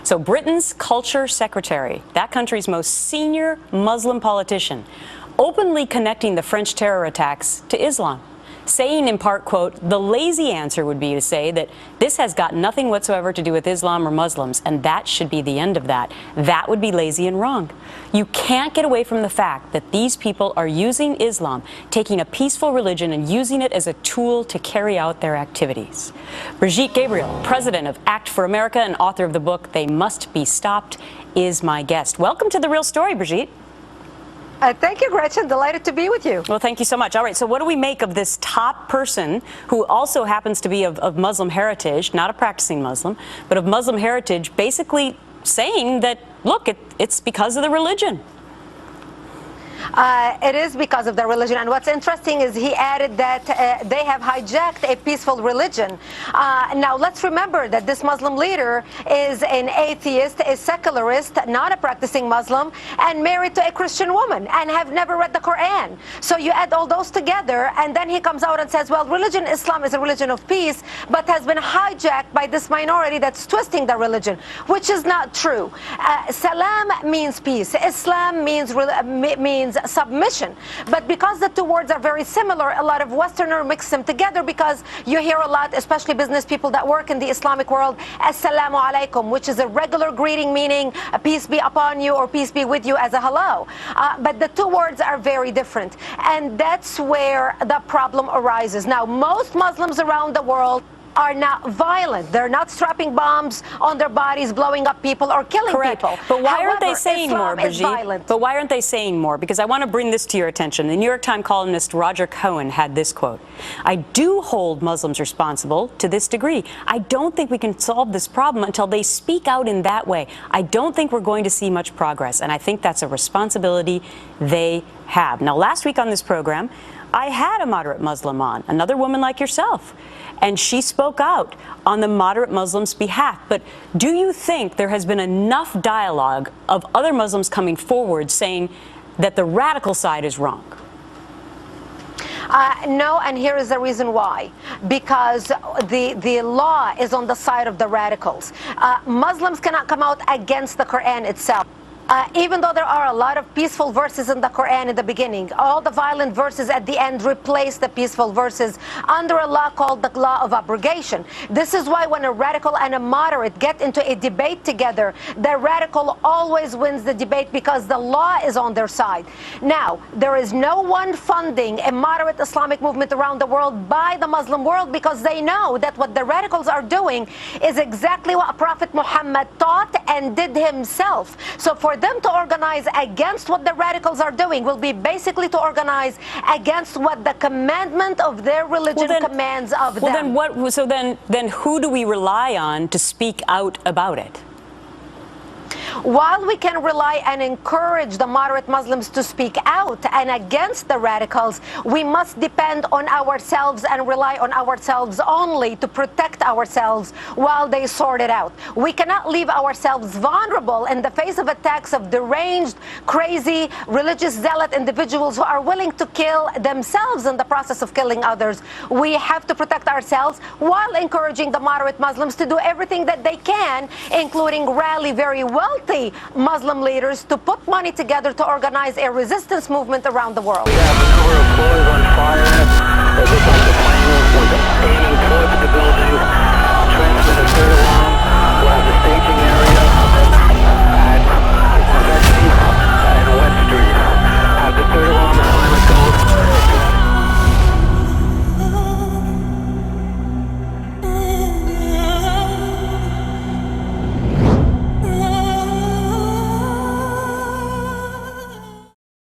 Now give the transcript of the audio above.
So Britain's culture secretary, that country's most senior Muslim politician, openly connecting the French terror attacks to Islam, saying in part, quote, the lazy answer would be to say that this has got nothing whatsoever to do with Islam or Muslims, and that should be the end of that. That would be lazy and wrong. You can't get away from the fact that these people are using Islam, taking a peaceful religion and using it as a tool to carry out their activities. Brigitte Gabriel, president of Act for America and author of the book They Must Be Stopped, is my guest. Welcome to The Real Story, Brigitte. Thank you, Gretchen. Delighted to be with you. Well, thank you so much. All right, so what do we make of this top person who also happens to be of Muslim heritage, not a practicing Muslim, but of Muslim heritage, basically saying that, look, it's because of the religion? It is because of their religion, and what's interesting is he added that they have hijacked a peaceful religion. Now, let's remember that this Muslim leader is an atheist, a secularist, not a practicing Muslim, and married to a Christian woman, and have never read the Quran. So you add all those together, and then he comes out and says, well, religion, Islam is a religion of peace, but has been hijacked by this minority that's twisting the religion, which is not true. Salam means peace. Islam means submission. But because the two words are very similar, a lot of Westerners mix them together because you hear a lot, especially business people that work in the Islamic world, Assalamu alaikum, which is a regular greeting meaning peace be upon you or peace be with you as a hello. But the two words are very different. And that's where the problem arises. Now, most Muslims around the world are not violent. They're not strapping bombs on their bodies, blowing up people, or killing people. But why aren't they saying Islam more, Brigitte? But why aren't they saying more? Because I want to bring this to your attention. The New York Times columnist Roger Cohen had this quote: I do hold Muslims responsible to this degree. I don't think we can solve this problem until they speak out in that way. I don't think we're going to see much progress, and I think that's a responsibility they have. Now, last week on this program, I had a moderate Muslim on, another woman like yourself, and she spoke out on the moderate Muslims' behalf. But do you think there has been enough dialogue of other Muslims coming forward saying that the radical side is wrong? No, and here is the reason why. Because the law is on the side of the radicals. Muslims cannot come out against the Quran itself. Even though there are a lot of peaceful verses in the Quran in the beginning, all the violent verses at the end replace the peaceful verses under a law called the law of abrogation. This is why when a radical and a moderate get into a debate together, the radical always wins the debate because the law is on their side. Now, there is no one funding a moderate Islamic movement around the world by the Muslim world because they know that what the radicals are doing is exactly what Prophet Muhammad taught and did himself. So for them to organize against what the radicals are doing will be basically to organize against what the commandment of their religion commands of them. Then who do we rely on to speak out about it? While we can rely and encourage the moderate Muslims to speak out and against the radicals, we must depend on ourselves and rely on ourselves only to protect ourselves while they sort it out. We cannot leave ourselves vulnerable in the face of attacks of deranged, crazy, religious zealot individuals who are willing to kill themselves in the process of killing others. We have to protect ourselves while encouraging the moderate Muslims to do everything that they can, including rally very wealthy Muslim leaders to put money together to organize a resistance movement around the world. We have a number of floors on fire.